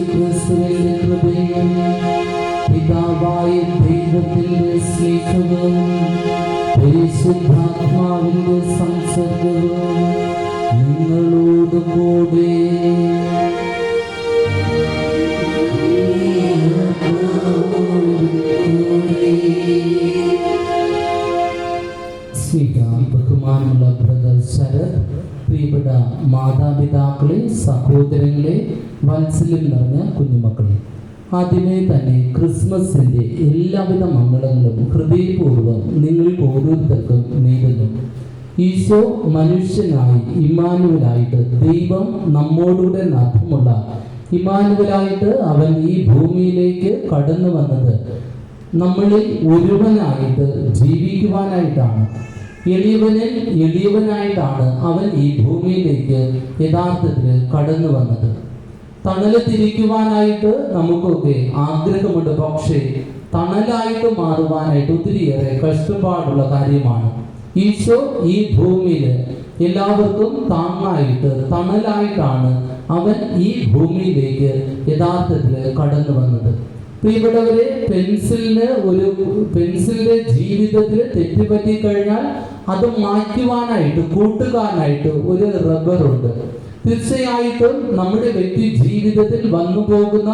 ക്രിസ്തുവിന്റെ കൃപയും പിതാവായ ദൈവത്തിന്റെ സ്നേഹവും പരിശുദ്ധാത്മാവിന്റെ സംസർഗവും നിങ്ങളോട് കൂടെ. ബഹുമാനമുള്ള ബ്രദർ ശരത്, പ്രിയപ്പെട്ട മാതാപിതാക്കളെ, സഹോദരങ്ങളെ, വാത്സല്യം നിറഞ്ഞ കുഞ്ഞുമക്കളെ, ആദ്യമേ തന്നെ ക്രിസ്മസിന്റെ എല്ലാവിധ മംഗളങ്ങളും ഹൃദയപൂർവ്വം നിങ്ങൾക്ക് ഓരോരുത്തർക്കും നേരുന്നു. ഈശോ മനുഷ്യനായി ഇമ്മാനുവലായിട്ട്, ദൈവം നമ്മോടുകൂടെ നാഥമുള്ള ഇമ്മാനുവലായിട്ട് അവൻ ഈ ഭൂമിയിലേക്ക് കടന്നു വന്നത് നമ്മളിൽ ഒരുവനായിട്ട് ജീവിക്കുവാനായിട്ടാണ്. എളിയവനിൽ എളിയവനായിട്ടാണ് അവൻ ഈ ഭൂമിയിലേക്ക് യഥാർത്ഥത്തിൽ കടന്നു വന്നത്. തണലത്തിരിക്കുവാനായിട്ട് നമുക്കൊക്കെ ആഗ്രഹമുണ്ട്, പക്ഷേ തണലായിട്ട് മാറുവാനായിട്ട് ഒത്തിരിയേറെ കഷ്ടപ്പാടുള്ള കാര്യമാണ്. ഈശോ ഈ ഭൂമിയിൽ എല്ലാവർക്കും താങ്ങായിട്ട് തണലായിട്ടാണ് അവൻ ഈ ഭൂമിയിലേക്ക് യഥാർത്ഥത്തിൽ കടന്നു വന്നത്. പ്രിയപ്പെട്ടവരെ, പെൻസിലിന്റെ ജീവിതത്തിൽ തെറ്റുപറ്റി കഴിഞ്ഞാൽ അത് മാറ്റുവാനായിട്ട് കൂട്ടുകാരനായിട്ട് ഒരു റബ്ബറുണ്ട്. തീർച്ചയായിട്ടും നമ്മുടെ വ്യക്തി ജീവിതത്തിൽ വന്നു പോകുന്ന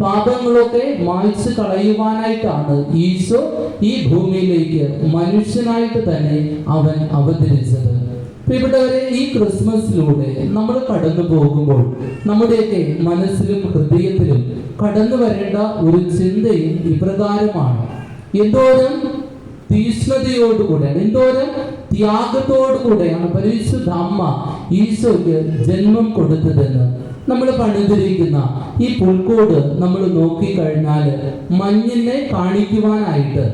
പാപങ്ങളൊക്കെ മായ്ച്ചു കളയുവാനായിട്ടാണ് ഈശോ ഈ ഭൂമിയിലേക്ക് മനുഷ്യനായിട്ട് തന്നെ അവൻ അവതരിച്ചത്. പ്രിയപ്പെട്ടവരെ, ഈ ക്രിസ്മസിലൂടെ നമ്മൾ കടന്നു പോകുമ്പോൾ നമ്മുടെയൊക്കെ മനസ്സിലും ഹൃദയത്തിലും കടന്നു വരേണ്ട ഒരു ചിന്തയും ഇപ്രകാരമാണ്: എന്തോരം തീഷ്ണതയോടുകൂടെയാണ്, എന്തോരം ത്യാഗത്തോടുകൂടെയാണ് പരിശുദ്ധ അമ്മ ഈശോയ്ക്ക് ജന്മം കൊടുത്തതെന്ന്. നമ്മൾ പണിതിരിക്കുന്ന ഈ പുൽക്കൂട് നമ്മൾ നോക്കിക്കഴിഞ്ഞാൽ മഞ്ഞിനെ കാണിക്കുവാനായിട്ട്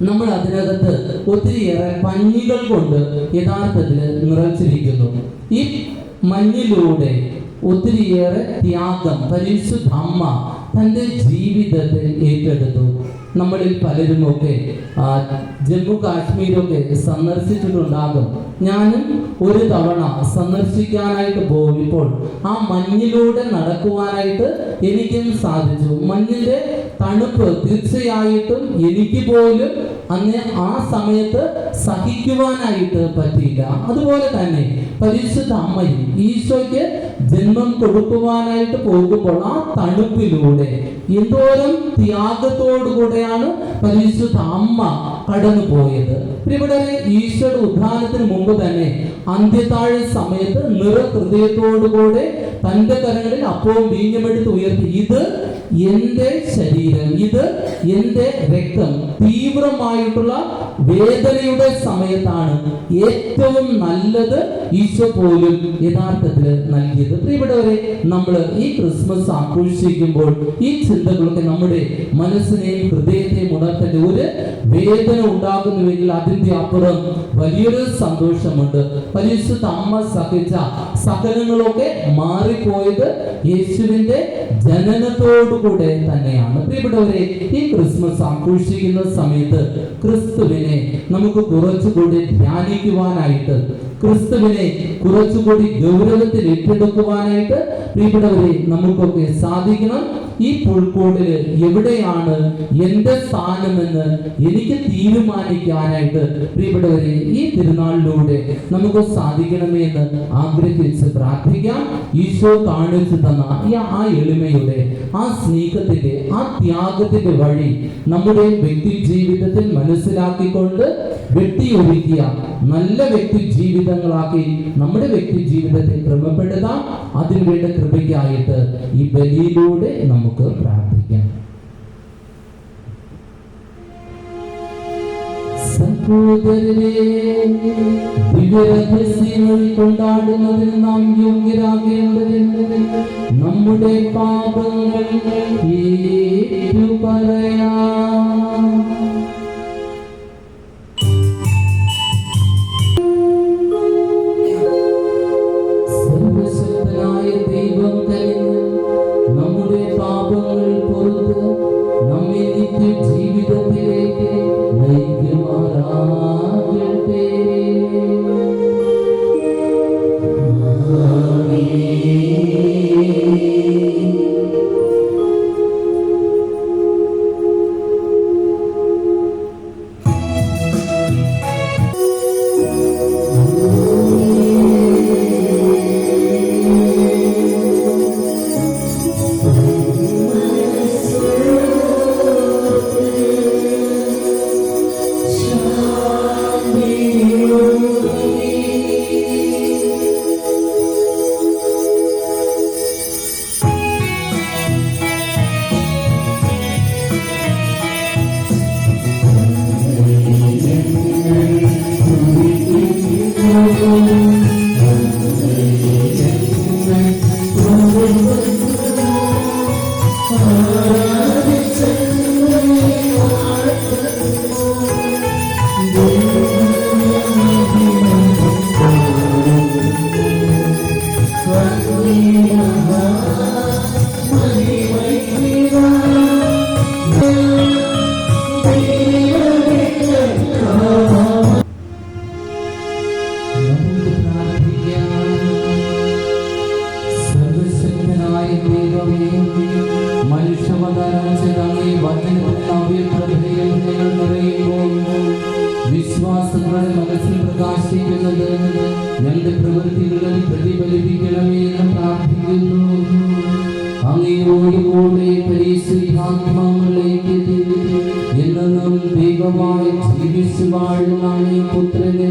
നമ്മൾ അതിനകത്ത് ഒത്തിരിയേറെ പഞ്ഞികൾ കൊണ്ട് യഥാർത്ഥത്തിൽ നിറച്ചിരിക്കുന്നു. ഈ മഞ്ഞിലൂടെ ഒത്തിരിയേറെ ത്യാഗം പരിശുദ്ധ അമ്മ തൻ്റെ ജീവിതത്തിൽ ഏറ്റെടുത്തു. നമ്മളിൽ പലരുമൊക്കെ ജമ്മു കാശ്മീരൊക്കെ സന്ദർശിച്ചിട്ടുണ്ടാകും. ഞാനും ഒരു തവണ സന്ദർശിക്കാനായിട്ട് പോയപ്പോൾ ആ മഞ്ഞിലൂടെ നടക്കുവാനായിട്ട് എനിക്കും സാധിച്ചു. മഞ്ഞിന്റെ തണുപ്പ് തീർച്ചയായിട്ടും എനിക്ക് പോലും അന്ന് ആ സമയത്ത് സഹിക്കുവാനായിട്ട് പറ്റിയില്ല. അതുപോലെ തന്നെ പരിശുദ്ധ അമ്മയും ഈശോയ്ക്ക് ജന്മം കൊടുക്കുവാനായിട്ട് പോകുമ്പോൾ ആ തണുപ്പിലൂടെ എന്തോരം ത്യാഗത്തോടുകൂടെയാണ് പരിശുദ്ധ അമ്മ കടന്നു പോയത്. ഇവിടെ ഈശോയുടെ ഉദ്ധാനത്തിന് മുമ്പ് തന്നെ അന്ത്യത്താഴ സമയത്ത് നിറഹൃദയത്തോടുകൂടെ തന്റെ കരങ്ങളിൽ അപ്പവും വീഞ്ഞുമെടുത്ത് ഉയർത്തി, ഇത് എന്റെ ശരീരം, ഇത് എന്റെ രക്തം. തീവ്രമായിട്ടുള്ള വേദനയുടെ സമയത്താണ് ഏറ്റവും നല്ലത് ഈശോ പോലും യഥാർത്ഥത്തിൽ നൽകിയത്. പ്രിയപ്പെട്ടവരെ, നമ്മൾ ഈ ക്രിസ്മസ് ആഘോഷിക്കുമ്പോൾ ഈ ചിന്തകളൊക്കെ നമ്മുടെ മനസ്സിനെയും ഹൃദയത്തെയും ഉണർത്തേണ്ട. ഒരു വേദന ഉണ്ടാകുന്നുവെങ്കിൽ അതിന്റെ അപ്പുറം വലിയൊരു സന്തോഷമുണ്ട്. പരിശുദ്ധ അമ്മ സഹിച്ച സഹനങ്ങളൊക്കെ മാറിപ്പോയത് യേശുവിന്റെ ജനനത്തോടുകൂടെ തന്നെയാണ്. പ്രിയപ്പെട്ടവരെ, ഈ ക്രിസ്മസ് ആഘോഷിക്കുന്ന സമയത്ത് ക്രിസ്തുവിനെ നമുക്ക് കുറച്ചുകൂടി ധ്യാനിക്കുവാനായിട്ട്, ക്രിസ്തുവിനെ കുറച്ചുകൂടി ഗൗരവത്തിൽ ഏറ്റെടുക്കുവാനായിട്ട് പ്രിയപ്പെട്ടവരെ നമുക്കൊക്കെ സാധിക്കണം. ഈ പുൽക്കൂടില് എവിടെയാണ് എന്റെ സ്ഥാനമെന്ന് എനിക്ക് തീരുമാനിക്കാനായിട്ട് പ്രിയപ്പെട്ടവരെ ഈ തിരുനാളിലൂടെ നമുക്ക് സാധിക്കണമേ എന്ന് ആഗ്രഹിച്ച് പ്രാർത്ഥിക്കാം. ഈശോ കാണിച്ചു തന്ന ആ എളിമയുടെ, ആ സ്നേഹത്തിന്റെ, ആ ത്യാഗത്തിന്റെ വഴി നമ്മുടെ വ്യക്തി ജീവിതത്തിൽ മനസ്സിലാക്കിക്കൊണ്ട് വെട്ടിയൊരുക്കിയ നല്ല വ്യക്തി ജീവിതങ്ങളാക്കി നമ്മുടെ വ്യക്തി ജീവിതത്തെ ക്രമപ്പെടുത്താം. അതിനുവേണ്ട കൃപയ്ക്കായിട്ട് ഈ ബലിയിലൂടെ നമുക്ക് പ്രാർത്ഥിക്കാം. സഹോദരരെ, ദിവ്യരഹസ്യങ്ങൾ കൊണ്ടാടുന്നതിന് നാം യോഗ്യരാകേണ്ടതിന് നമ്മുടെ പാപങ്ങൾ ഏറ്റുപറയാം. സർവശക്തനായ ദൈവം കനിഞ്ഞ് നമ്മുടെ പാപങ്ങൾ പൊറുത്ത് നമ്മെ നിത്യ ജീവിതത്തിലേക്ക് നയിക്കുമാറാകട്ടെ. ആമേൻ. അങ്ങയോടുകൂടെ പരിശുദ്ധാത്മാവിലേക്ക് എന്നും ദൈവമായി ജീവിച്ചു വാഴുന്ന ഈ പുത്രന്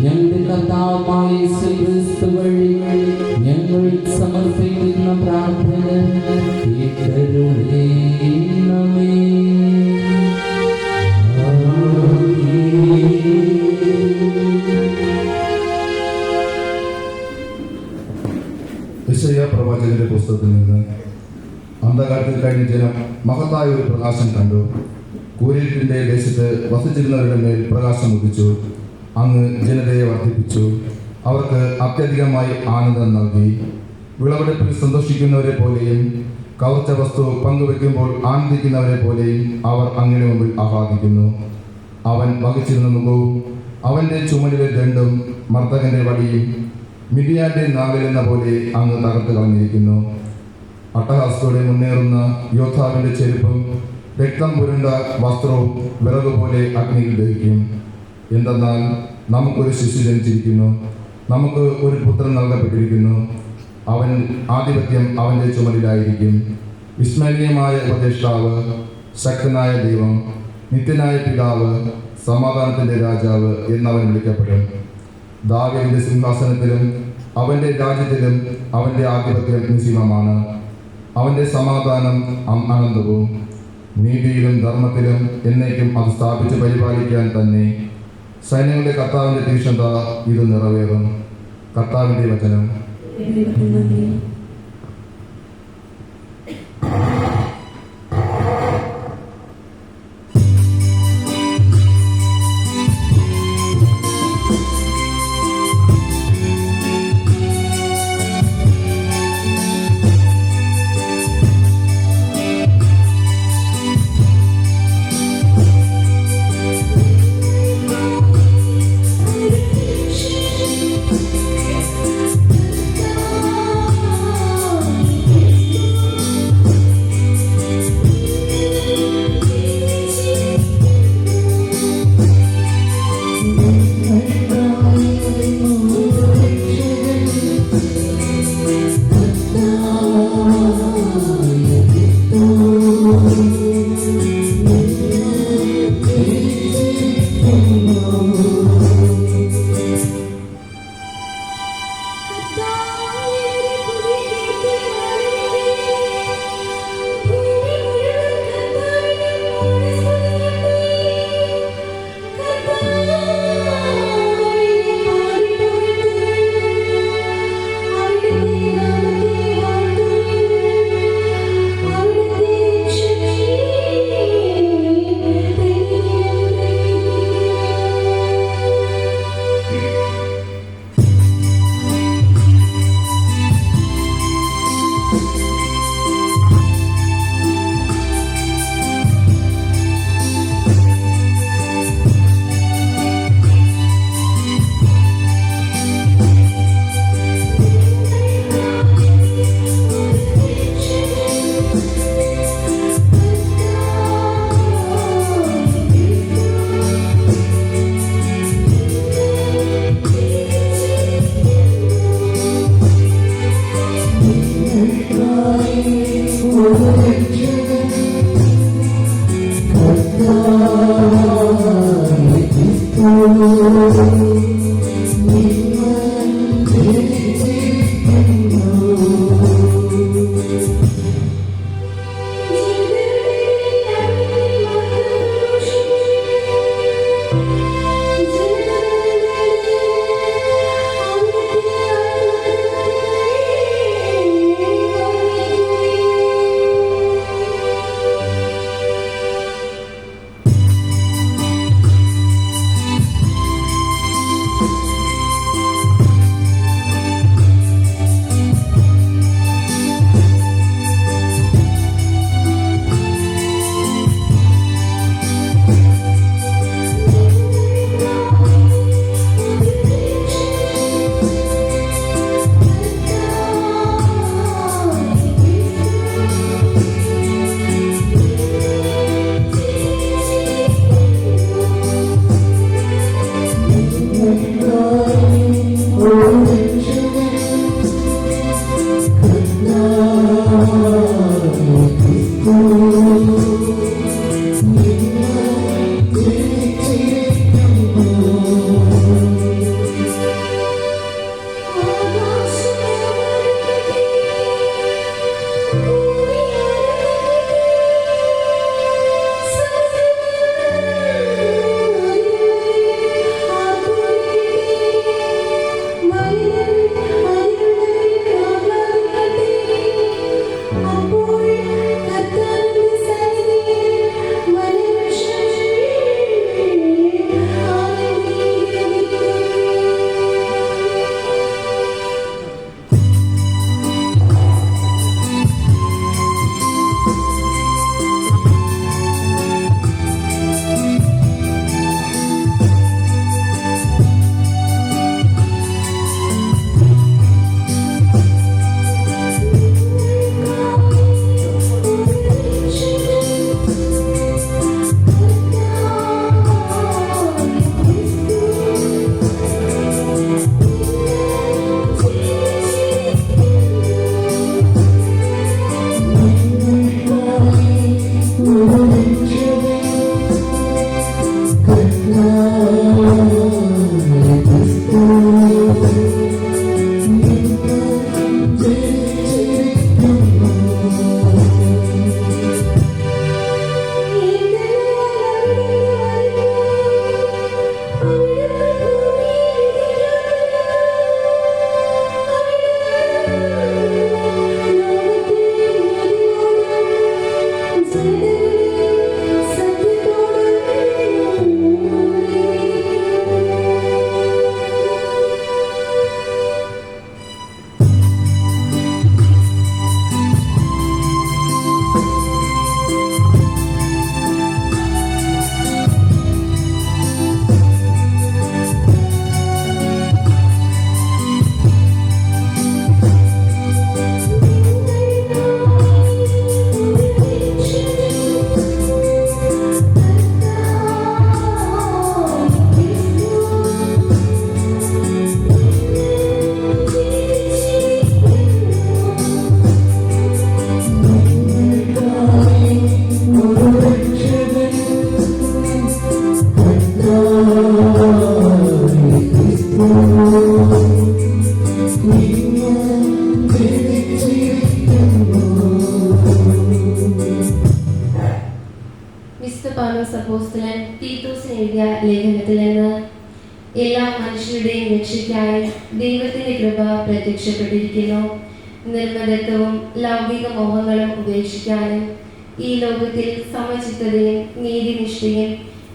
ഞങ്ങളുടെ കർത്താവായ യേശുക്രിസ്തു വഴി ഞങ്ങൾ സമർപ്പിക്കുന്ന പ്രാർത്ഥന കേട്ടരുളേണമേ. യെശയ്യാ പ്രവാചകന്റെ പുസ്തകത്തിൽ നിന്ന് അന്ധകാരത്തിൽ കഴിഞ്ഞ ജനം മഹത്തായ ഒരു പ്രകാശം കണ്ടു. കൂരിരുട്ടിന്റെ ദേശത്ത് വസിച്ചിരുന്നവരുടെ മേൽ പ്രകാശം ഉദിച്ചു. അങ്ങ് ജനതയെ വർദ്ധിപ്പിച്ചു. അവർക്ക് അത്യധികമായി ആനന്ദം നൽകി. വിളവെടുപ്പിൽ സന്തോഷിക്കുന്നവരെ പോലെയും കവർച്ച വസ്തു പങ്കുവെക്കുമ്പോൾ ആനന്ദിക്കുന്നവരെ പോലെയും അവർ അങ്ങയുടെ മുമ്പിൽ ആഹ്ലാദിക്കുന്നു. അവൻ വഹിച്ചിരുന്ന മുഖവും അവന്റെ ചുമലിലെ ദണ്ഡും മർദ്ദകന്റെ വടിയും മിഡിയാന്റെ നാഗലെന്ന പോലെ അങ്ങ് തകർത്ത് കളഞ്ഞിരിക്കുന്നു. അട്ടഹാസത്തോടെ മുന്നേറുന്ന യോദ്ധാവിന്റെ ചെരുപ്പും രക്തം പുരണ്ട വസ്ത്രവും വിറക് പോലെ അഗ്നിയിൽ ദഹിക്കും. എന്തെന്നാൽ നമുക്കൊരു ശിശു ജനിച്ചിരിക്കുന്നു, നമുക്ക് ഒരു പുത്രൻ നൽകപ്പെട്ടിരിക്കുന്നു. അവൻ ആധിപത്യം അവന്റെ ചുമലിലായിരിക്കും. വിസ്മരണീയമായ ഉപദേഷ്ടാവ്, ശക്തനായ ദൈവം, നിത്യനായ പിതാവ്, സമാധാനത്തിന്റെ രാജാവ് എന്നവൻ വിളിക്കപ്പെടും. ദാവീദിന്റെ സിംഹാസനത്തിലും അവന്റെ രാജ്യത്തിലും അവന്റെ ആധിപത്യം നിസ്സീമമാണ്. അവന്റെ സമാധാനം അനന്തവും. നീതിയിലും ധർമ്മത്തിലും എന്നേക്കും അത് സ്ഥാപിച്ച് പരിപാലിക്കാൻ തന്നെ. സൈന്യങ്ങളുടെ കർത്താവിന്റെ തീക്ഷ്ണത ഇത് നിറവേറും. കർത്താവിന്റെ വചനം. അപ്പോസ്തലൻ തീത്തോസിന് എഴുതിയ ലേഖനത്തിൽ നിന്ന് എല്ലാ മനുഷ്യരുടെയും രക്ഷയ്ക്കായി ദൈവത്തിന്റെ കൃപ പ്രത്യക്ഷപ്പെട്ടിരിക്കുന്നു. നിർമ്മലത്വവും ലൗകിക മോഹങ്ങളും ഉപേക്ഷിക്കാനും ഈ ലോകത്തിൽ സമചിത്തതയും നീതിനിഷ്ഠയും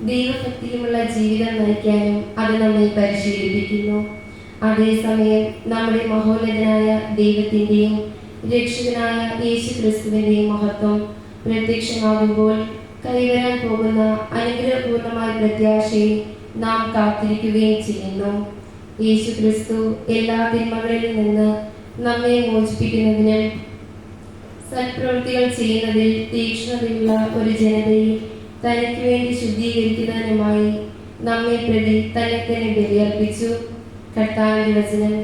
ദൈവഭക്തിയുമുള്ള ജീവിതം നയിക്കാനും അത് നമ്മെ പരിശീലിപ്പിക്കുന്നു. അതേസമയം നമ്മുടെ മഹോന്നതനായ ദൈവത്തിന്റെയും രക്ഷകനായ യേശു ക്രിസ്തുവിന്റെയും മഹത്വം പ്രത്യക്ഷമാകുമ്പോൾ കൈവരാൻ പോകുന്ന അനുഗ്രഹപൂർണമായ പ്രത്യാശയെ നാം കാത്തിരിക്കുകയും ചെയ്യുന്നു. യേശു ക്രിസ്തു എല്ലാ തിന്മകളിൽ നിന്ന് നമ്മെ മോചിപ്പിക്കുന്നതിനും സൽപ്രവൃത്തികൾ ചെയ്യുന്നതിൽ തീക്ഷ്ണതയുള്ള ഒരു ജനതയെ തനിക്ക് വേണ്ടി ശുദ്ധീകരിക്കുന്നതിനുമായി നമ്മെ പ്രതി തന്നെ തന്നെ ബലിയർപ്പിച്ചു. കർത്താവിന്റെ വചനം.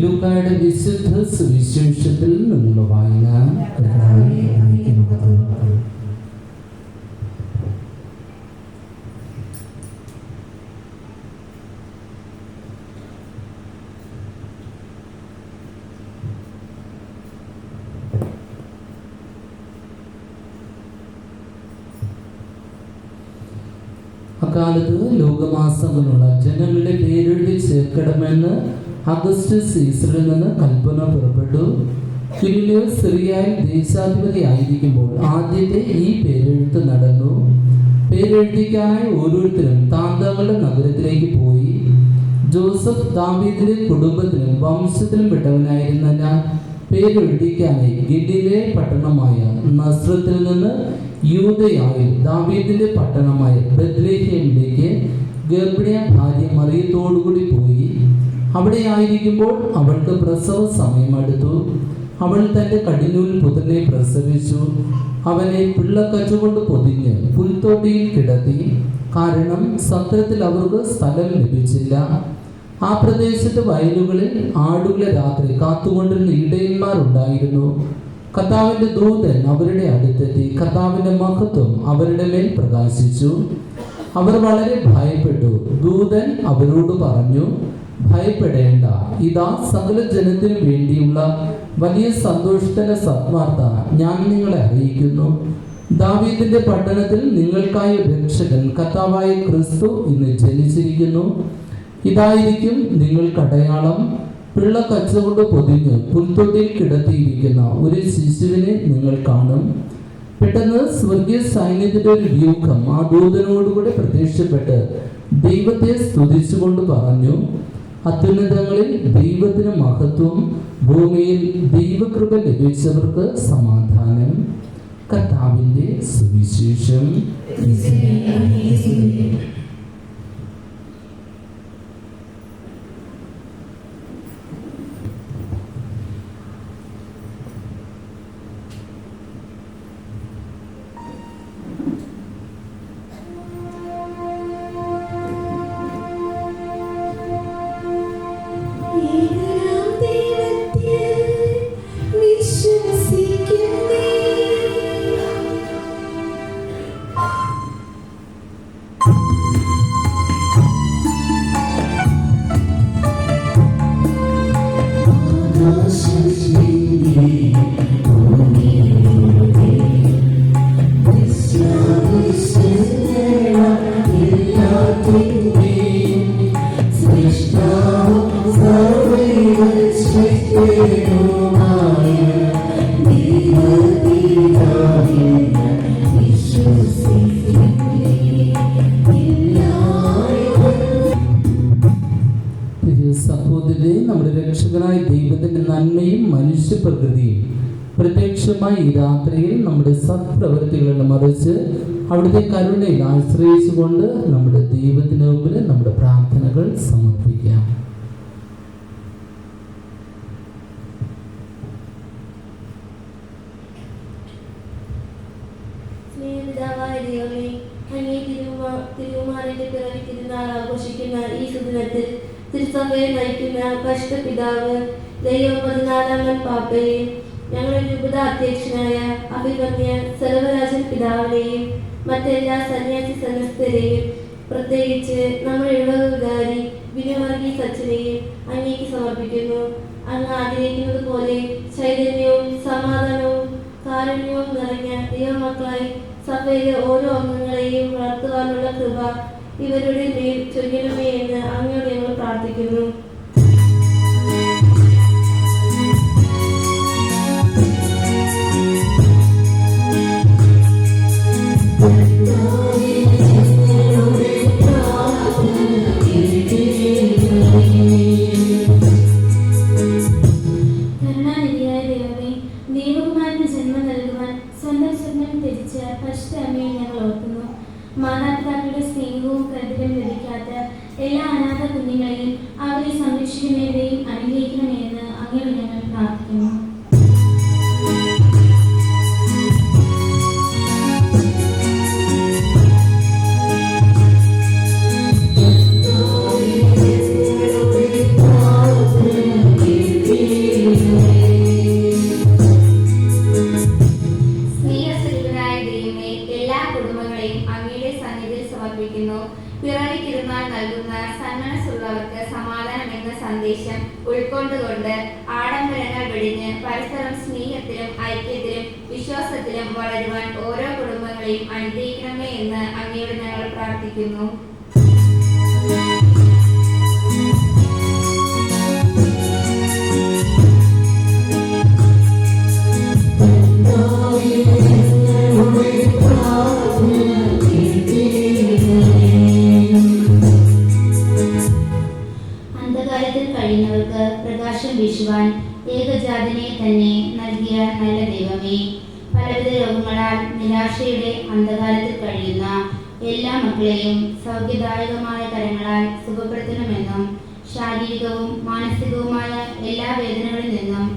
ലൂക്കായുടെ വിശുദ്ധ സുവിശേഷത്തിൽ നിന്നുള്ള വായന. അക്കാലത്ത് ലോകമാസങ്ങളുള്ള ജനങ്ങളുടെ പേരെഴുതി ചേർക്കണമെന്ന് അഗസ്റ്റസ് സീസറിൽ നിന്ന് കൽപ്പന പുറപ്പെട്ടു. ക്വിരിനിയോസ് സിറിയയിൽ ദേശാധിപതി ആയിരിക്കുമ്പോൾ ആദ്യത്തെ ഈ പേരെഴുത്ത് നടന്നു. പേരെഴുതിക്കാനായി ഓരോരുത്തരും താന്തങ്ങളുടെ നഗരത്തിലേക്ക് പോയി. ജോസഫ് ദാവീദിന്റെ കുടുംബത്തിലും വംശത്തിലും പെട്ടവനായിരുന്ന പേരെഴുതിക്കാനായി ഗലീലയിലെ പട്ടണമായ നസ്രത്തിൽ നിന്ന് യൂദയായിൽ ദാവീദിന്റെ പട്ടണമായ ബെത്ലഹേമിലേക്ക് ഗർഭിണിയ ഭാര്യ മറിയത്തോടുകൂടി പോയി. അവിടെ ആയിരിക്കുമ്പോൾ അവൾക്ക് പ്രസവ സമയം അടുത്തു. അവൾ തന്റെ കടിനൂൽ പുത്രനെ പ്രസവിച്ചു. അവനെ പിള്ളക്കച്ചു കൊണ്ട് പൊതിഞ്ഞ് പുൽത്തൊട്ടിയിൽ കിടത്തി. കാരണം സത്രത്തിൽ അവർക്ക് സ്ഥലം ലഭിച്ചില്ല. ആ പ്രദേശത്ത് വയലുകളിൽ ആടുകളെ രാത്രി കാത്തുകൊണ്ടിരുന്ന ഇടയന്മാർ ഉണ്ടായിരുന്നു. കർത്താവിന്റെ ദൂതൻ അവരുടെ അടുത്തെത്തി. കർത്താവിന്റെ മഹത്വം അവരുടെ മേൽ പ്രകാശിച്ചു. അവർ വളരെ ഭയപ്പെട്ടു. ദൂതൻ അവരോട് പറഞ്ഞു, ഭയപ്പെടേണ്ട, ഇതാ സകല ജനത്തിനു വേണ്ടിയുള്ള വലിയ സന്തോഷത്തിന്റെ സത്വാർത്ത ഞാൻ നിങ്ങളെ അറിയിക്കുന്നു. ദാവീദിന്റെ പട്ടണത്തിൽ നിങ്ങൾക്കായി രക്ഷകൻ കർത്താവായ ക്രിസ്തു ഇന്ന് ജനിച്ചിരിക്കുന്നു. ഇതായിരിക്കും നിങ്ങൾക്ക് അടയാളം. പിള്ള കച്ചുകൊണ്ട് പൊതിഞ്ഞ് പുൽത്തൊട്ടിയിൽ കിടത്തിയിരിക്കുന്ന ഒരു ശിശുവിനെ നിങ്ങൾ കാണും. പെട്ടെന്ന് സ്വർഗീയ സൈന്യത്തിന്റെ ഒരു വ്യൂഹം ആ ദൂതനോടുകൂടെ പ്രത്യക്ഷപ്പെട്ട് ദൈവത്തെ സ്തുതിച്ചുകൊണ്ട് പറഞ്ഞു, അത്യുന്നതങ്ങളിൽ ദൈവത്തിന് മഹത്വം, ഭൂമിയിൽ ദൈവകൃപ ലഭിച്ചവർക്ക് സമാധാനം. കർത്താവിന്റെ സുവിശേഷം. സഹോദരരെ, നമ്മുടെ രക്ഷകനായ ദൈവത്തിന്റെ നന്മയും മനുഷ്യ പ്രകൃതിയും പ്രത്യക്ഷമായി ഈ രാത്രിയിൽ നമ്മുടെ സത്പ്രവൃത്തികളെ മറിച്ച് അവിടുത്തെ കരുണയിൽ ആശ്രയിച്ചുകൊണ്ട് നമ്മുടെ ദൈവത്തിന് മുമ്പിൽ നമ്മുടെ പ്രാർത്ഥനകൾ സമർപ്പിക്കാം. തിരുവുമാറിന്റെ പിറവി തിരുനാൾ ആഘോഷിക്കുന്ന ഈ സുദിനത്തിൽ തിരുസഭയെ നയിക്കുന്ന കഷ്ടപിതാവ് ലയോ 14 പാപ്പയെയും ഞങ്ങളുടെ രൂപത അധ്യക്ഷനായ അഭിമന്യ സർവരാജൻ പിതാവിനെയും മറ്റെല്ലാ സന്യാസി സന്യസ്തരെയും പ്രത്യേകിച്ച് നമ്മുടെ ഇടവകാരി വിനയവർഗീസ് അച്ഛനെയും അങ്ങേക്ക് സമർപ്പിക്കുന്നു. അങ്ങ് ആഗ്രഹിക്കുന്നത് പോലെ ചൈതന്യവും സമാധാനവും കാരുണ്യവും നിറഞ്ഞ ദൈവമക്കളായി സഭയിലെ ഓരോ അംഗങ്ങളെയും വളർത്തുവാനുള്ള കൃപ ഇവരുടെ മേൽ ചൊരിയണമേ എന്ന് അങ്ങയോട് ഞങ്ങൾ പ്രാർത്ഥിക്കുന്നു. കരുണാനിധിയായ ദൈവമേ, ദൈവകുമാരന് ജന്മം നൽകുവാൻ സ്വന്തം സ്വപ്നം ത്യജിച്ച പരിശുദ്ധ അമ്മയെ ഞങ്ങൾ ഓർക്കുന്നു. മാതാപിതാക്കളുടെ സ്നേഹവും കരുതലും ലഭിക്കാത്ത എല്ലാ അനാഥ കുഞ്ഞുങ്ങളെയും അവരെ സംരക്ഷിക്കുന്നതിനെയും അനുഗ്രഹിക്കണമെന്ന് അങ്ങയോട് ഞങ്ങൾ പ്രാർത്ഥിക്കുന്നു. പിറവി തിരുനാൾ നൽകുന്ന സന്മനസ്സുള്ളവർക്ക് സമാധാനം എന്ന സന്ദേശം ഉൾക്കൊണ്ടുകൊണ്ട് ആഡംബരങ്ങൾ വെടിഞ്ഞ് പരസ്പരം സ്നേഹത്തിലും ഐക്യത്തിലും വിശ്വാസത്തിലും വളരുവാൻ ഓരോ കുടുംബങ്ങളെയും അനുഗ്രഹിക്കണമേ എന്ന് അങ്ങയോട് ഞങ്ങൾ പ്രാർത്ഥിക്കുന്നു. അന്ധകാരത്തിൽ കഴിയുന്ന എല്ലാ മക്കളെയും സൗഖ്യദായകമായ കരങ്ങളാൽ സുഖപ്പെടുത്തണമെന്നും ശാരീരികവും മാനസികവുമായ എല്ലാ വേദനകളിൽ നിന്നും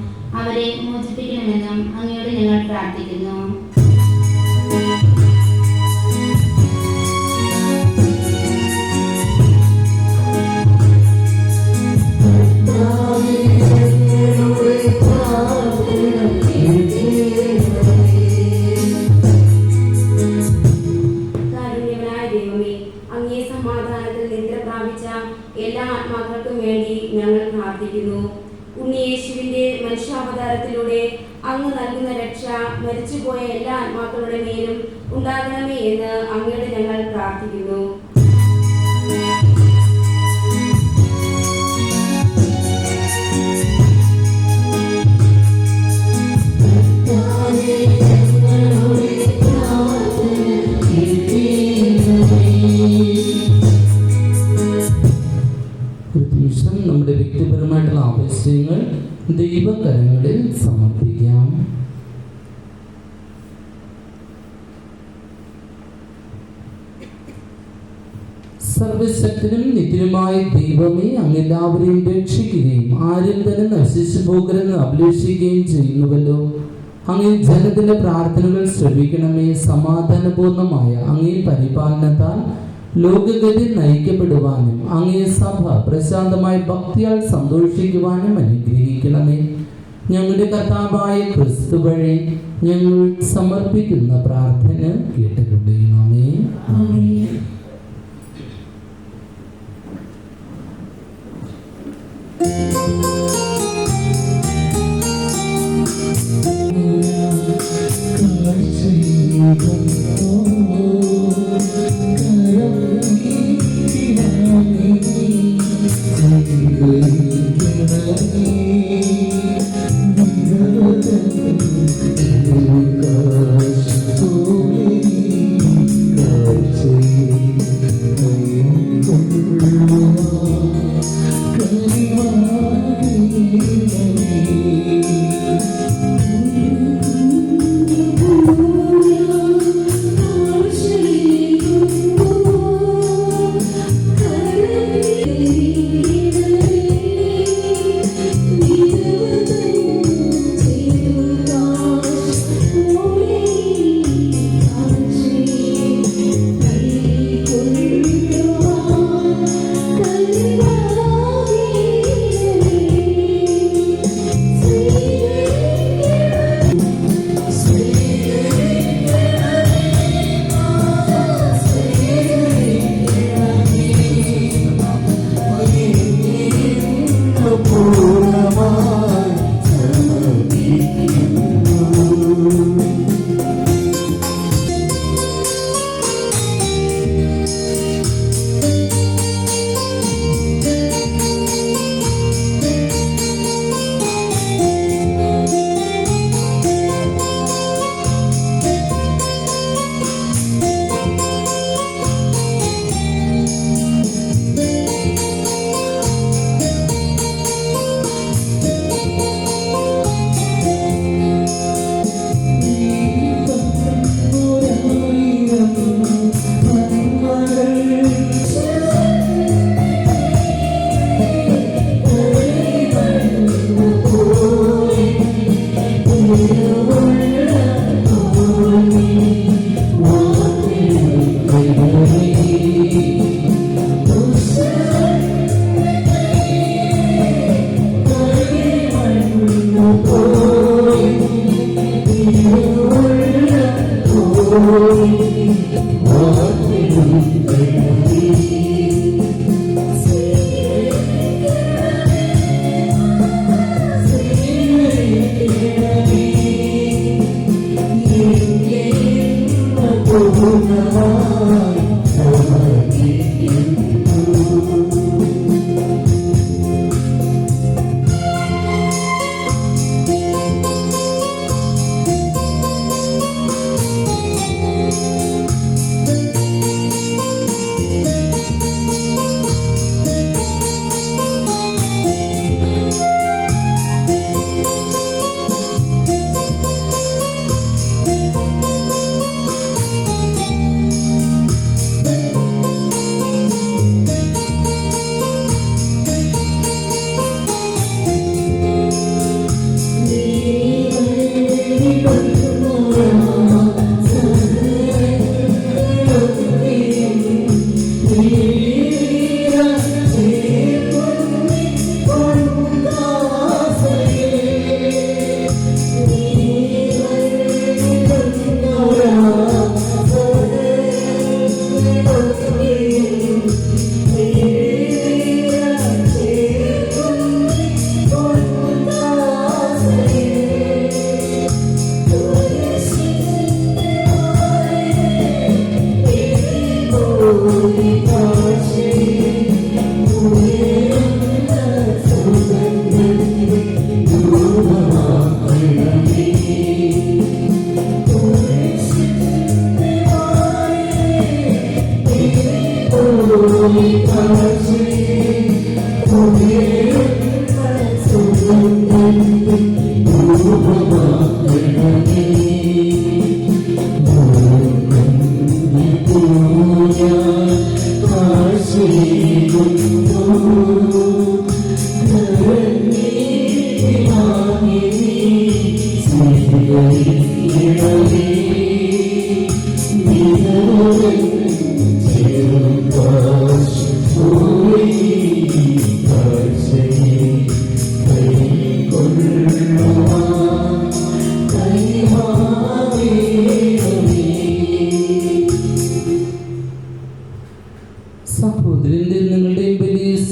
അവരെ മോചിപ്പിക്കണമെന്നും അങ്ങയോട് ഞങ്ങൾ പ്രാർത്ഥിക്കുന്നു. എല്ലാ ആത്മാക്കൾക്കും വേണ്ടി ഞങ്ങൾ പ്രാർത്ഥിക്കുന്നു. ഉണ്ണിയേശുവിന്റെ മനുഷ്യാവതാരത്തിലൂടെ അങ്ങ് നൽകുന്ന രക്ഷ മരിച്ചുപോയ എല്ലാ ആത്മാക്കളുടെ മേലും ഉണ്ടാകണമേ എന്ന് അങ്ങയോട് ഞങ്ങൾ പ്രാർത്ഥിക്കുന്നു. നമ്മുടെ വ്യക്തിപരമായിട്ടുള്ള ആവശ്യങ്ങൾ ദൈവകരങ്ങളിൽ സമർപ്പിക്കാം. സർവശക്തനും നിത്യനുമായ ദൈവമേ, അങ്ങ് എല്ലാവരെയും രക്ഷിക്കുകയും ആരും തന്നെ നശിച്ചു പോകരുതെന്ന് അഭിലേഷിക്കുകയും ചെയ്യുന്നുവല്ലോ. അങ്ങേ ജനത്തിന്റെ പ്രാർത്ഥനകൾ ശ്രവിക്കണമേ. സമാധാനപൂർണമായ അങ്ങേ പരിപാലനത്താൽ ലോകഗതി നയിക്കപ്പെടുവാനും അങ്ങേ സഭ പ്രശാന്തമായ ഭക്തിയാൽ സന്തോഷിക്കുവാനും അനുഗ്രഹിക്കണമേ. ഞങ്ങളുടെ കർത്താവായ ക്രിസ്തു വഴി ഞങ്ങൾ സമർപ്പിക്കുന്ന പ്രാർത്ഥന കേട്ടുകൊണ്ടിരിക്കണമേ.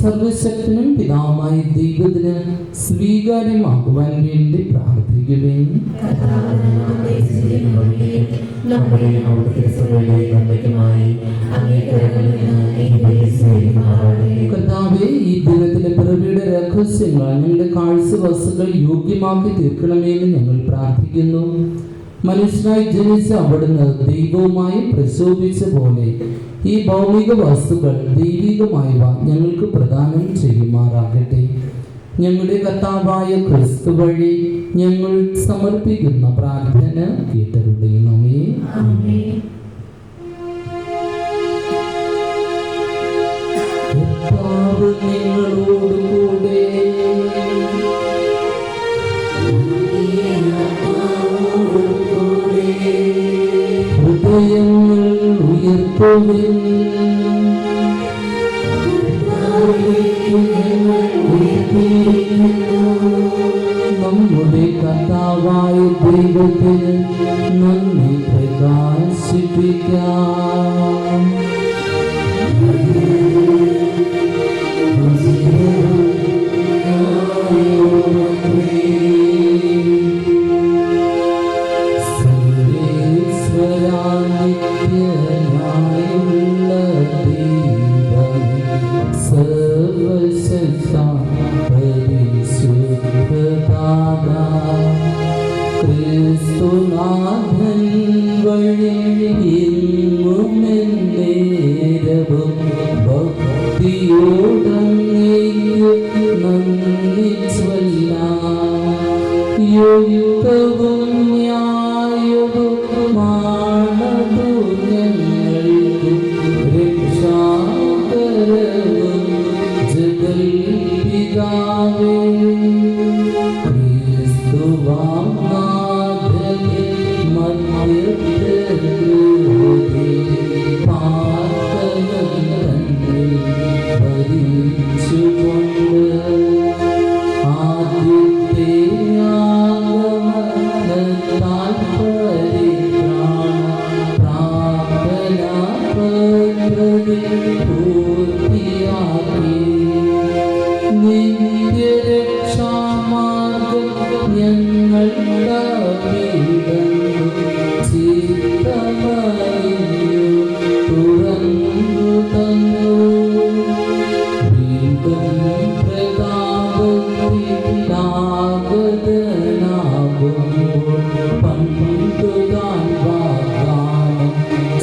സർവശക്തനും പിതാവായ ദൈവത്തിന് സ്വീകാര്യമാക്കുവാൻ വേണ്ടി പ്രാർത്ഥിക്കുകയും കർത്താവേ, ഈ ദിനത്തിലെ പിറവിയുടെ രഹസ്യങ്ങൾ ഞങ്ങളുടെ കാഴ്ച വസ്തുക്കൾ യോഗ്യമാക്കി തീർക്കണമെന്ന് ഞങ്ങൾ പ്രാർത്ഥിക്കുന്നു. മനുഷ്യനായി ജനിച്ച അവിടുന്ന് ദൈവവുമായി പ്രശോഭിച്ച പോലെ ഈ ഭൗമിക വസ്തുക്കൾ ദൈവികമായവ ഞങ്ങൾക്ക് പ്രദാനം ചെയ്യുമാറാകട്ടെ. ഞങ്ങളുടെ കർത്താവായ ക്രിസ്തു വഴി ഞങ്ങൾ സമർപ്പിക്കുന്ന പ്രാർത്ഥന കേട്ടരുടേണമേ. കർത്താവ് നിങ്ങളോടുകൂടെ. ഹൃദയങ്ങൾ ഉയർത്തുവിൻ. നമ്മുടെ കർത്താവായ ദൈവത്തിന് നന്ദി പ്രകാശിപ്പിക്കാം. ക്രിസ്തുനാഥൻ വഴി നേരവും ഭക്തിയോടങ്ങേക്ക് നന്ദി ചൊല്ലാം. യുക്തവും ന്യായവുമാണതു ഞങ്ങൾക്ക് രക്ഷാകരവും ജഗൽ പിതാവേ. ക്രിസ്തുവാം നാഥനെ മധ്യസ്ഥകൃതി പാർത്തനങ്ങളിൽ ഭരിച്ചുകൊണ്ട് ആദ്യത്തെ ആഗമനത്താൽ പ്രാർത്ഥന പദ്ധതി പൂർത്തിയാക്കി. നിത്യരക്ഷാമാർഗം ഞങ്ങളുടെ വീടന്നു ചിത്തമറിഞ്ഞു തുറന്നു തന്നു. വീണ്ടും പ്രതാപത്തിലാഗതനാകുമ്പോൾ പണ്ടുതാൻ വാഗ്ദാനം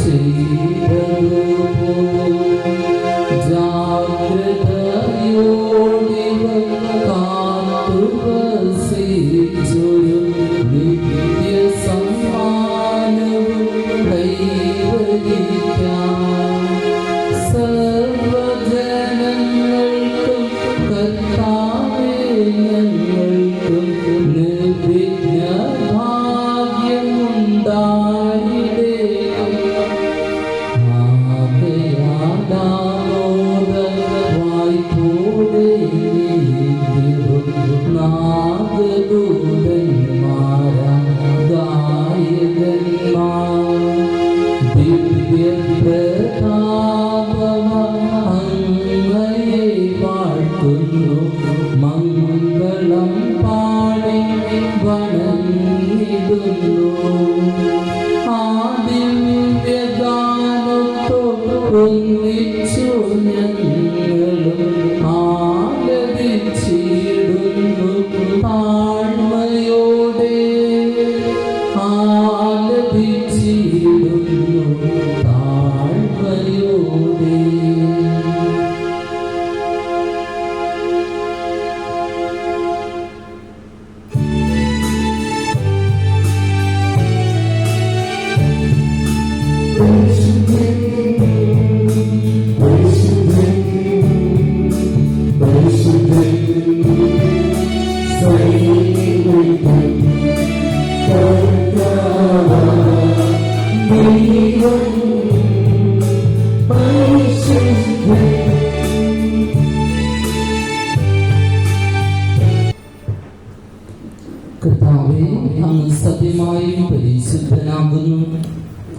ചെയ്തതുപോലെ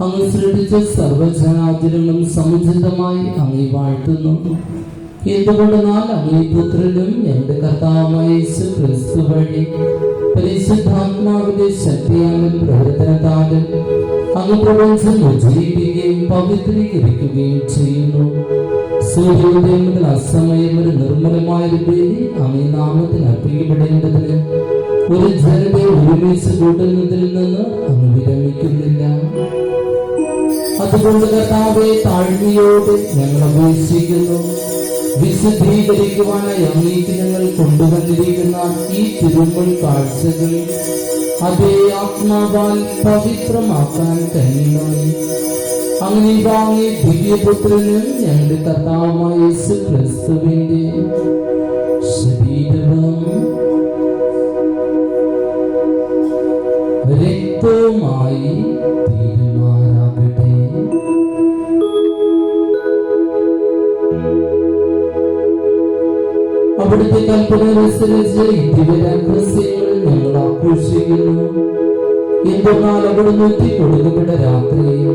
അങ്ങ് സൃഷ്ടിച്ച സർവ്വജനാചരണം സമുചിതമായി അങ്ങേ വാഴ്ത്തുന്നു. എന്തുകൊണ്ടെന്നാൽ അങ്ങേ പുത്രനും ഞങ്ങളുടെ കർത്താവായ യേശു ക്രിസ്തു വഴി പരിശുദ്ധാത്മാവിന്റെ ശക്തിയാലും പ്രവർത്തനത്താലും അങ്ങ് പ്രപഞ്ചം ഉജ്ജീവിക്കുകയും പവിത്രീകരിക്കുകയും ചെയ്യുന്നു. സൂര്യോദയം മുതൽ അസമയം വരെ നിർമ്മലമായ ഒരു ബലി അങ്ങേ നാമത്തിന് അർപ്പിക്കപ്പെടേണ്ടതിന് ഒരു ജനതയെ ഒരുമിച്ച് കൂട്ടുന്നതിൽ നിന്ന് അങ്ങ് വിരമിക്കുന്നില്ല. അതുകൊണ്ട് കർത്താവെ, താഴ്മയോട് ഞങ്ങൾ അപേക്ഷിക്കുന്നു. വിശുദ്ധീകരിക്കുവാനായി അങ്ങേക്ക് ഞങ്ങൾ കൊണ്ടുവന്നിരിക്കുന്ന ഈ തിരുമുൽ കാഴ്ചകൾ അതേ ആത്മാവാൽ പവിത്രമാക്കാൻ കഴിയണമേ. അങ്ങനെ വാങ്ങി ദിവ്യപുത്രനും ഞങ്ങളുടെ കർത്താവായ യേശു ക്രിസ്തുവിന്റെ ശരീരവും രക്തവുമായി തീരുമാനാകട്ടെ. അവിടുത്തെ കൽപ്പന അനുസരിച്ച് ദിവ്യരഹസ്യങ്ങൾ ഞങ്ങൾ ആഘോഷിക്കുന്നു. എന്തെന്നാൽ അവിടുന്ന് കൊടുക്കപ്പെട്ട രാത്രിയിൽ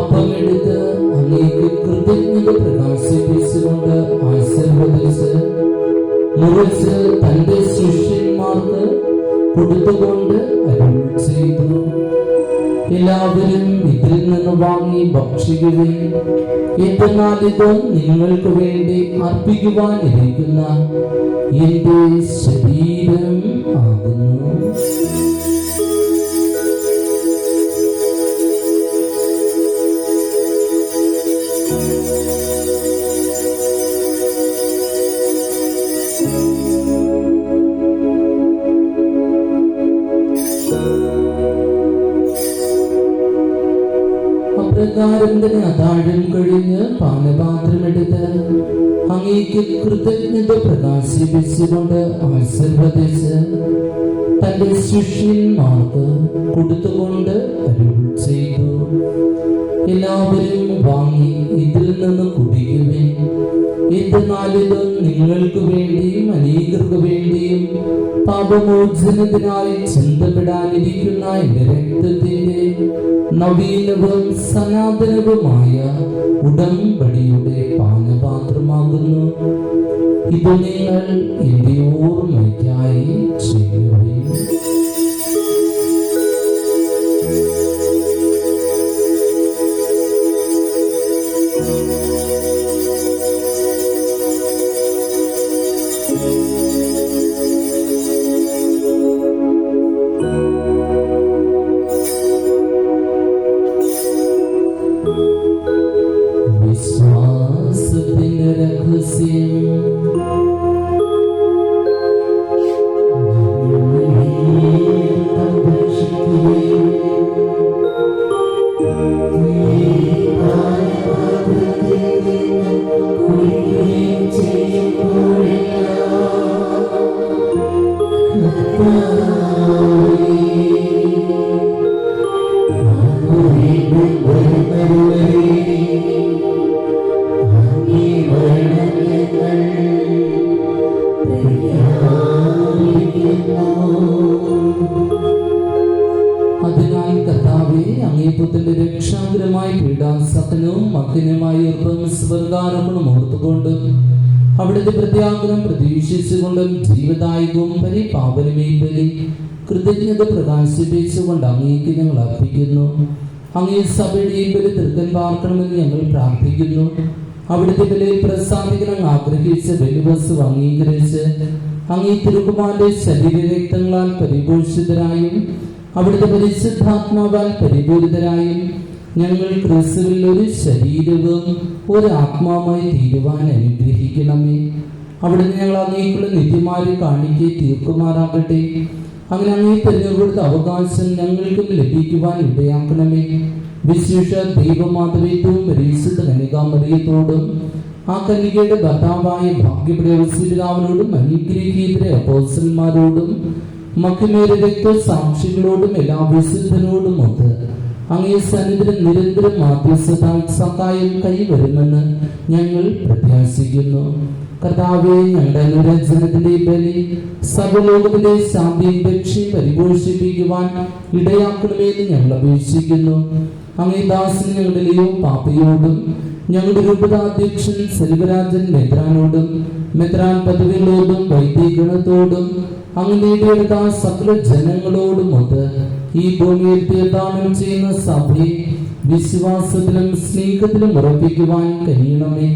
അപ്പം എടുത്ത് അങ്ങേക്ക് കൃതജ്ഞത പ്രകാശിപ്പിച്ചുകൊണ്ട് ആശീർവദിച്ച് മുറിച്ച് തന്റെ ശിഷ്യന്മാർക്ക് കൊടുത്തുകൊണ്ട് അരുൾ ചെയ്തു, എല്ലാവരും ഇതിൽ നിന്ന് വാങ്ങി ഭക്ഷിക്കുകയും, എന്തെന്നാൽ ഇത് നിങ്ങൾക്ക് വേണ്ടി അർപ്പിക്കുവാനിരിക്കുന്ന എന്റെ ശരീരം ആകുന്നു. അപ്രകാരം തന്നെ അത്താഴം കഴിഞ്ഞ് പാനപാത്രമെടുത്ത് അങ്ങേക്ക് കൃതജ്ഞത പ്രകാശിപ്പിച്ചുകൊണ്ട് ആശീർവദിച്ച് തന്റെ ശിഷ്യന്മാർക്ക് കൊടുത്തുകൊണ്ട് അരുൾ ചെയ്തു, എല്ലാവരും വാങ്ങി ഇതിൽ നിന്ന് കുടിക്കുവിൻ. എന്തെന്നാൽ ഇത് നിങ്ങൾക്ക് വേണ്ടിയും അനേകർക്ക് വേണ്ടിയും പാപമോചനത്തിനായി ചിന്തപ്പെടാനിരിക്കുന്ന എന്റെ രക്തത്തിന്റെ നവീനവും സനാതനവുമായ ഉടമ്പടിയുടെ പാനപാത്രമാകുന്നു. ഇത് നിങ്ങൾ എന്റെ ഓർമ്മയ്ക്കായി ചെയ്യുകയും. വിശ്വാസത്തിന്റെ രഹസ്യം അതിനാൽ കർത്താവേ, അങ്ങേ പുത്രന്റെ രക്ഷാകരമായ പീഡാസഹനവും മഗ്നമായ സ്വർഗാരോപണം ഓർത്തുകൊണ്ടും അവിടുത്തെ പ്രത്യാഗ്രഹം പ്രതീക്ഷിച്ചുകൊണ്ടും ജീവദായകവും പരിപാവനമേ ബലി കൃതജ്ഞത പ്രകാശിപ്പിച്ചുകൊണ്ട് അങ്ങേക്ക് ഞങ്ങൾ അർപ്പിക്കുന്നു. അങ്ങേ സഭയുടെയും ബലി തൃക്കൻ പാർക്കണമെന്ന് ഞങ്ങൾ പ്രാർത്ഥിക്കുന്നു. അവിടുത്തെ ബലിയിൽ പ്രസാദിക്കണം ആഗ്രഹിച്ച് ബലിവസ്തു അംഗീകരിച്ച് അങ്ങേ തിരുക്കുമാരന്റെ ശരീരരക്തങ്ങളാൽ പരിപോഷിതരായും അവിടുത്തെ പരിശുദ്ധാത്മാവാൽ പരിപൂരിതരായും ഞങ്ങൾ ക്രിസ്തുവിൽ ഒരു ശരീരവും ഒരു ആത്മാവുമായി തീരുവാൻ അനുഗ്രഹിക്കണമേ. അവിടുന്ന് ഞങ്ങൾ അങ്ങേക്കുള്ള നിത്യമായ കാണിക്കെ തീർക്കുമാറാകട്ടെ. അങ്ങനെ അങ്ങേ തിരഞ്ഞെടുത്ത അവകാശം ഞങ്ങൾക്കും ലഭിക്കുവാൻ ഇടയാക്കണമേ. വിശേഷ ദൈവമാധവ്യത്വവും പരിശുദ്ധ കന്യകാമറിയത്തോടും ആ കന്യകയുടെ ഭർത്താവായ ഭാഗ്യപ്രവസിതാവിനോടും അനുഗ്രഹീതര അപ്പോസ്തലന്മാരോടും മക്കിമേരെ രക്തസാക്ഷികളോടും എല്ലാ വിശുദ്ധരോടും ഒത്ത് അങ്ങേ സന്നിധിയിൽ നിരന്തരം മാധ്യസ്ഥതാൽ സഹായം കൈവരുമെന്ന് ഞങ്ങൾ പ്രത്യാശിക്കുന്നു. കർത്താവേ, ഞങ്ങളുടെ അനുരഞ്ജനത്തിന്റെ ബലി സർവ്വലോകത്തിലെ ശാന്തിയും രക്ഷയും പരിപോഷിപ്പിക്കുവാൻ ഇടയാക്കണമെന്ന് ഞങ്ങൾ അപേക്ഷിക്കുന്നു. അങ്ങേ ദാസൻ ഞങ്ങളുടെ ലിയോ പാപ്പയോടും ഞങ്ങളുടെ രൂപതാധ്യക്ഷൻ സെൽവരാജൻ മെത്രാനോടും മെത്രാൻ പദവികളോടും വൈദികഗണത്തോടും അങ്ങ് നേടിയെടുത്ത സകല ജനങ്ങളോടുമൊത്ത് ഈ ഭൂമിയിൽ തീർത്ഥാടനം ചെയ്യുന്ന സഭയെ വിശ്വാസത്തിലും സ്നേഹത്തിലും ഉറപ്പിക്കുവാൻ കഴിയണമേ.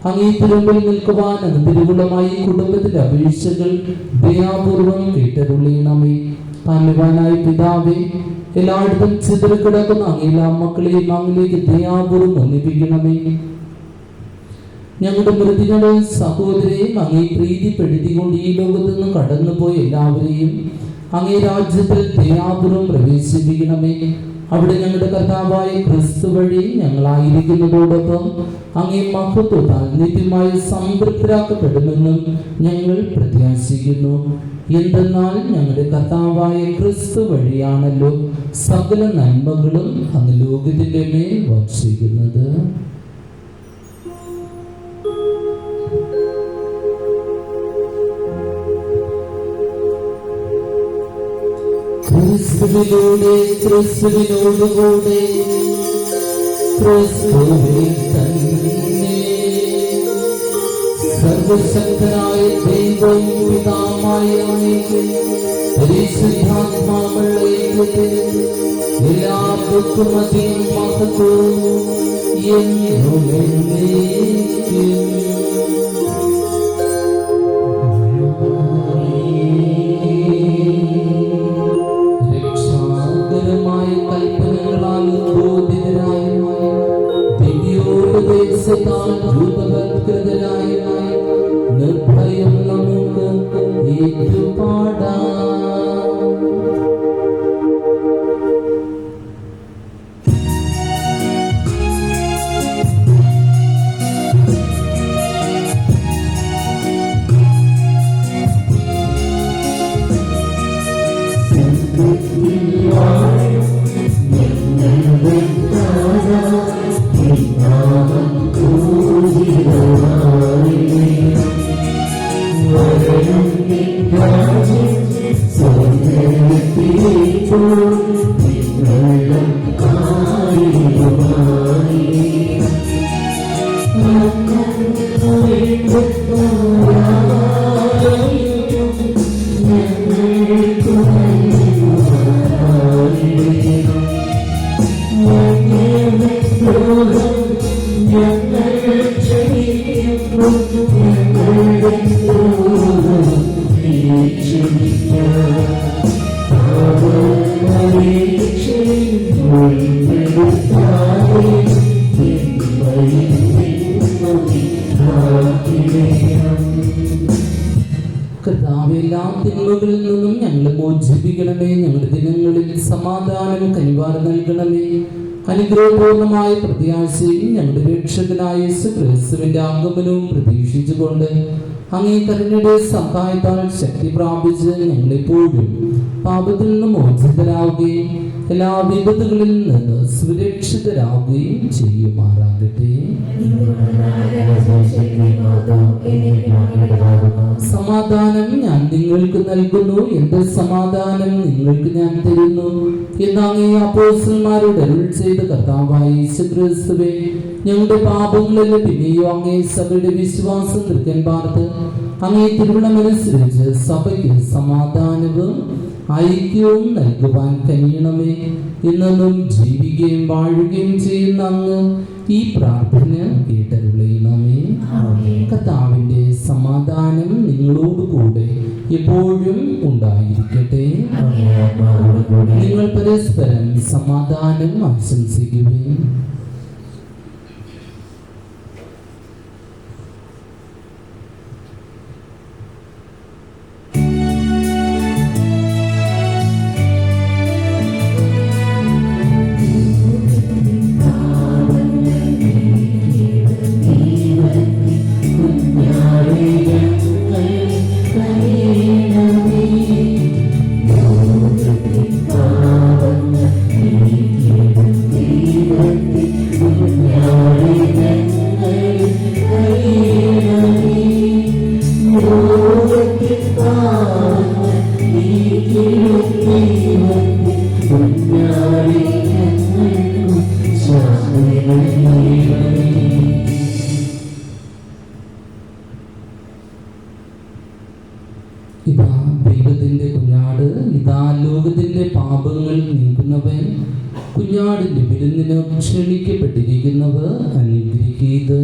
അങ്ങേ തിരുമ്പിൽ നിൽക്കുവാൻ അങ്ങ് തിരുവുള്ളമായി കുടുംബത്തിന്റെ അപേക്ഷകൾ ദയാപൂർവം കേട്ടരുളയണമേ. കാരണവാനായ പിതാവേ, എല്ലായിടത്തും ചിതറിക്കിടക്കുന്ന അങ്ങേലാ മക്കളെയും അങ്ങിലേക്ക് ദയാപൂർവം ഒന്നിപ്പിക്കണമേ. ഞങ്ങളുടെ മൃതികളെ സഹോദരെയും അങ്ങേ പ്രീതിപ്പെടുത്തിക്കൊണ്ട് ഈ ലോകത്ത് നിന്ന് കടന്നുപോയ എല്ലാവരെയും അങ്ങേ രാജ്യത്തിൽ ദയാപൂർവം പ്രവേശിപ്പിക്കണമേ. അവിടെ ഞങ്ങളുടെ കർത്താവായ ക്രിസ്തു വഴി ഞങ്ങളായിരിക്കുന്നതോടൊപ്പം അങ്ങേ മഹത്വത്താൽ നിത്യമായി സംതൃപ്തരാക്കപ്പെടുമെന്നും ഞങ്ങൾ പ്രത്യാശിക്കുന്നു. എന്തെന്നാൽ ഞങ്ങളുടെ കർത്താവായ ക്രിസ്തു വഴിയാണല്ലോ സകല നന്മകളും അങ്ങ് ലോകത്തിന്റെ മേൽ വർഷിക്കുന്നത്. ക്രിസ്തുവിലൂടെ ക്രിസ്തുവിനോടുകൂടെ ക്രിസ്തുവിൽ തന്നെ സർവശക്തനായ ദൈവം പിതാവായ പരിശുദ്ധാത്മാവുള്ള എല്ലാ ബഹുമതിയും മഹത്വവും എന്നും എന്നേക്കും. രൂപവത്കൃതരായ നിർഭയം നമുക്ക് ഏറ്റുപാടാം. കർത്താവേ, എല്ലാ തിന്മകളിൽ നിന്നും ഞങ്ങളെ മോചിപ്പിക്കണമേ. ഞങ്ങളുടെ ദിനങ്ങളിൽ സമാധാനം കനിവാർ നൽകണമേ. അനുഗ്രഹപൂർണമായ പ്രത്യാശയും ഞങ്ങളുടെ രക്ഷകനായ യേശുക്രിസ്തുവിന്റെ ആഗമനവും പ്രതീക്ഷിച്ചുകൊണ്ട് അങ്ങേ കരുണയുടെ സഹായത്താൽ ശക്തി പ്രാപിച്ച് ഞങ്ങളെപ്പോഴും പാപത്തിൽ നിന്ന് മോചിതരാവുകയും എല്ലാ വിപത്തുകളിൽ നിന്ന് സുരക്ഷിതരാവുകയും ചെയ്യുമാറാകട്ടെ. സമാധാനം ഞാൻ നിങ്ങൾക്ക് നൽകുന്നു, എന്റെ സമാധാനം നിങ്ങൾക്ക് ഞാൻ തരുന്നു എന്നങ്ങേ അപ്പോസ്തലന്മാരോട് അരുൾ ചെയ്ത കർത്താവായ യേശുക്രിസ്തുവേ, ഞങ്ങളുടെ പാപങ്ങളെല്ലാം പിന്നെയോ അങ്ങേ സഭയുടെ വിശ്വാസം തൃക്കൻ പാർത്ത് അങ്ങേ തിരുവണ്ണമനുസരിച്ച് സഭയ്ക്ക് സമാധാനവും ഐക്യവും നൽകുവാൻ കഴിയണമേ. എന്നും ജീവിക്കുകയും വാഴുകയും ചെയ്യുന്ന അങ്ങ് ഈ പ്രാർത്ഥന കേട്ടരുളയണമേ. കർത്താവിന്റെ സമാധാനം നിങ്ങളോടുകൂടെ എപ്പോഴും ഉണ്ടായിരിക്കട്ടെ. നിങ്ങൾ പരസ്പരം സമാധാനം ആശംസിക്കുകയും Thank you. ദൈവത്തിന്റെ കുഞ്ഞാട്, ഇതാ ലോകത്തിന്റെ പാപങ്ങൾ നീക്കുന്നവൻ, കുഞ്ഞാടിന്റെ വിരുന്നിന് ക്ഷണിക്കപ്പെട്ടിരിക്കുന്നവർ അനുഗ്രഹീത്.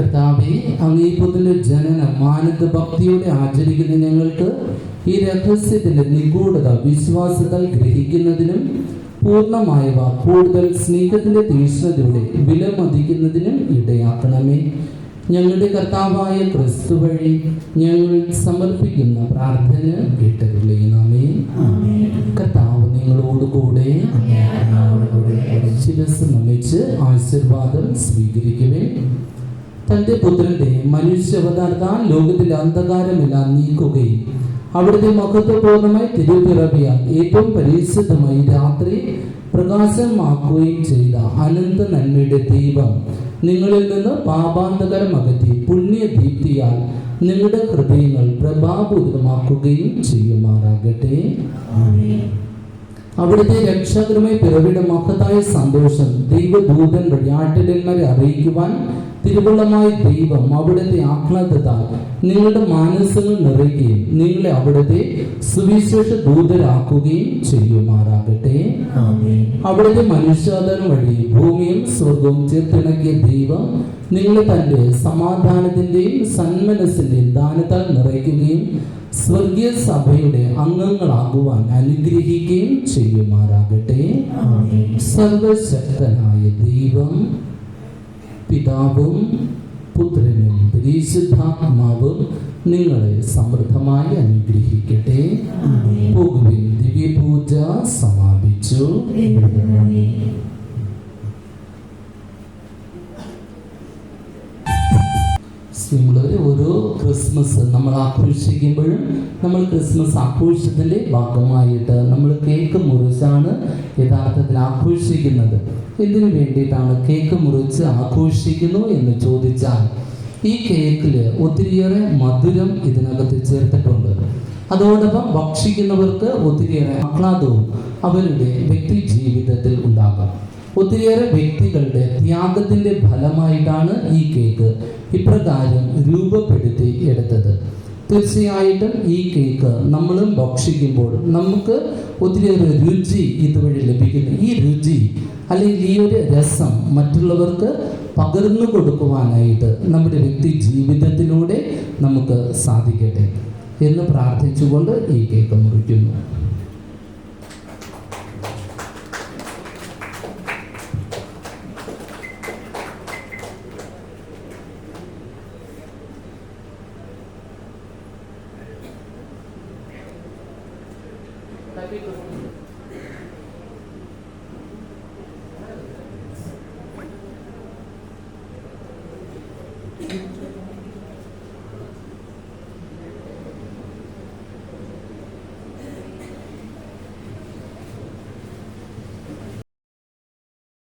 കർത്താവേ, അങ്ങേ പുത്രന്റെ ജനനം ആനന്ദ ഭക്തിയോടെ ആചരിക്കുന്ന ഞങ്ങൾക്ക് ഈ രഹസ്യത്തിന്റെ നിഗൂഢത വിശ്വാസത്താൽ ഗ്രഹിക്കുന്നതിനും പൂർണ്ണമായവ കൂടുതൽ സ്നേഹത്തിന്റെ തീക്ഷ്ണതയോടെ വിലമതിക്കുന്നതിനും ഇടയാക്കണമേ. ഞങ്ങളുടെ കർത്താവായ ക്രിസ്തു വഴി ഞങ്ങൾ സമർപ്പിക്കുന്ന പ്രാർത്ഥന കേട്ടരുളേണമേ. കർത്താവ് നിങ്ങളോടുകൂടെ. ശിരസ് നമിച്ച് ആശീർവാദം സ്വീകരിക്കുവേ. തന്റെ പുത്രന്റെ മനുഷ്യാവതാരത്താൽ ലോകത്തിലെ അന്ധകാരമെല്ലാം നീക്കുകയും അവിടുത്തെ മഹത്വപൂർണ്ണമായി തിരുപ്പിറവിയാൽ ഏറ്റവും പരിശുദ്ധമായി രാത്രി പ്രകാശമാക്കുകയും ചെയ്ത അനന്ത നന്മയുടെ ദൈവം നിങ്ങളിൽ നിന്ന് പാപാന്തകരം അകറ്റി പുണ്യദീപ്തിയാൽ നിങ്ങളുടെ ഹൃദയങ്ങൾ പ്രഭാപൂരിതമാക്കുകയും ചെയ്യുമാറാകട്ടെ. അവിടുത്തെ രക്ഷകരമായി പിറവിയുടെ മഹത്തായ സന്തോഷം ദൈവദൂതൻ വഴി ആട്ടിടന്മാരെ അറിയിക്കുവാൻ തിരുവുള്ളമായ ദൈവം അവിടുത്തെ ആഹ്ലാദത്താൽ നിങ്ങളുടെ മാനസങ്ങൾ നിറയ്ക്കുകയും നിങ്ങളെ അവിടുത്തെ സുവിശേഷ ദൂതരാക്കുകയും ചെയ്യുമാറാകട്ടെ. അവിടുത്തെ മനുഷ്യാവതാരം വഴി ഭൂമിയും സ്വർഗവും ചേർത്തിണക്കിയ ദൈവം നിങ്ങളെ തന്റെ സമാധാനത്തിന്റെയും സന്മനസ്സിന്റെയും ദാനത്താൽ നിറയ്ക്കുകയും സ്വർഗീയ സഭയുടെ അംഗങ്ങളാകുവാൻ അനുഗ്രഹിക്കുകയും ചെയ്യുമാറാകട്ടെ. സർവശക്തനായ ദൈവം പിതാവും പുത്രനും പരിശുദ്ധാത്മാവും നിങ്ങളെ സമൃദ്ധമായി അനുഗ്രഹിക്കട്ടെ. പോകുവിൻ, ദിവ്യപൂജ സമാപിച്ചു. സിംഗിളർ ഓരോ ക്രിസ്മസ് നമ്മൾ ആഘോഷിക്കുമ്പോഴും നമ്മൾ ക്രിസ്മസ് ആഘോഷത്തിൻ്റെ ഭാഗമായിട്ട് നമ്മൾ കേക്ക് മുറിച്ചാണ് യഥാർത്ഥത്തിൽ ആഘോഷിക്കുന്നത്. എന്തിനു വേണ്ടിയിട്ടാണ് കേക്ക് മുറിച്ച് ആഘോഷിക്കുന്നു എന്ന് ചോദിച്ചാൽ, ഈ കേക്കിൽ ഒത്തിരിയേറെ മധുരം ഇതിനകത്ത് ചേർത്തിട്ടുണ്ട്. അതോടൊപ്പം ഭക്ഷിക്കുന്നവർക്ക് ഒത്തിരിയേറെ ആഹ്ലാദവും അവരുടെ വ്യക്തി ജീവിതത്തിൽ ഉണ്ടാകാം. ഒത്തിരിയേറെ വ്യക്തികളുടെ ത്യാഗത്തിൻ്റെ ഫലമായിട്ടാണ് ഈ കേക്ക് ഇപ്രകാരം രൂപപ്പെടുത്തി എടുത്തത്. തീർച്ചയായിട്ടും ഈ കേക്ക് നമ്മളും ഭക്ഷിക്കുമ്പോൾ നമുക്ക് ഒത്തിരിയേറെ രുചി ഇതുവഴി ലഭിക്കുന്നു. ഈ രുചി അല്ലെങ്കിൽ ഈ ഒരു രസം മറ്റുള്ളവർക്ക് പകർന്നു കൊടുക്കുവാനായിട്ട് നമ്മുടെ വ്യക്തി ജീവിതത്തിലൂടെ നമുക്ക് സാധിക്കട്ടെ എന്ന് പ്രാർത്ഥിച്ചുകൊണ്ട് ഈ കേക്ക് മുറിക്കുന്നു. Thank you.